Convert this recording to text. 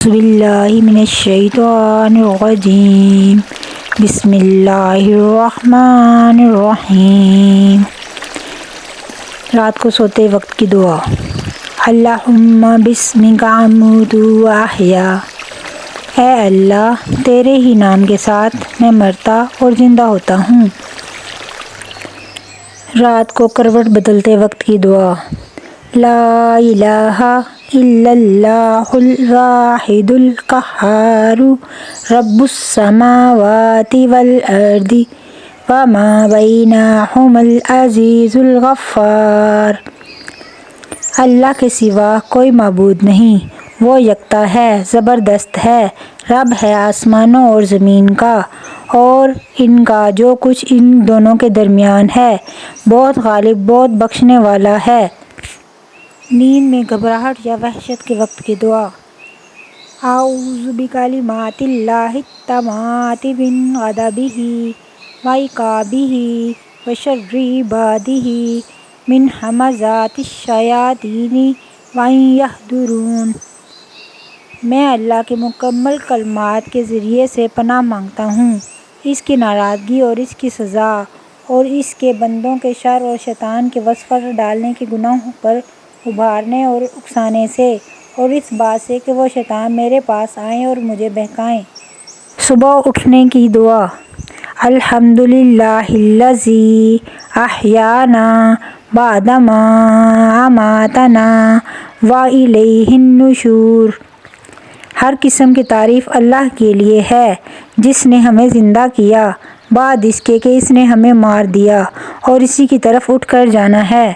اعوذ باللہ من الشیطان الرجیم بسم اللہ الرحمن الرحیم۔ رات کو سوتے وقت کی دعا۔ اللہم بسمک اموت و احیا، اے اللہ تیرے ہی نام کے ساتھ میں مرتا اور زندہ ہوتا ہوں۔ رات کو کروٹ بدلتے وقت کی دعا۔ لا الہ الا اللہ الواحد القہار رب السماوات والارض وما بینہما العزیز الغفار۔ اللہ کے سوا کوئی معبود نہیں، وہ یکتا ہے، زبردست ہے، رب ہے آسمانوں اور زمین کا اور ان کا جو کچھ ان دونوں کے درمیان ہے، بہت غالب، بہت بخشنے والا ہے۔ نیند میں گھبراہٹ یا وحشت کے وقت کی دعا۔ اعوذ بکلمات اللہ التامات من غضبہ وعقابہ وشر عبادہ من ہمزات الشیاطین وان یحضرون۔ میں اللہ کے مکمل کلمات کے ذریعے سے پناہ مانگتا ہوں اس کی ناراضگی اور اس کی سزا اور اس کے بندوں کے شر اور شیطان کے وسوسہ ڈالنے کے گناہوں پر ابھارنے اور اکسانے سے، اور اس بات سے کہ وہ شیطان میرے پاس آئیں اور مجھے بہکائیں۔ صبح اٹھنے کی دعا۔ الحمدللہ الذی احیانا بعدما اماتنا والیہ النشور۔ ہر قسم کی تعریف اللہ کے لیے ہے جس نے ہمیں زندہ کیا بعد اس کے کہ اس نے ہمیں مار دیا اور اسی کی طرف اٹھ کر جانا ہے۔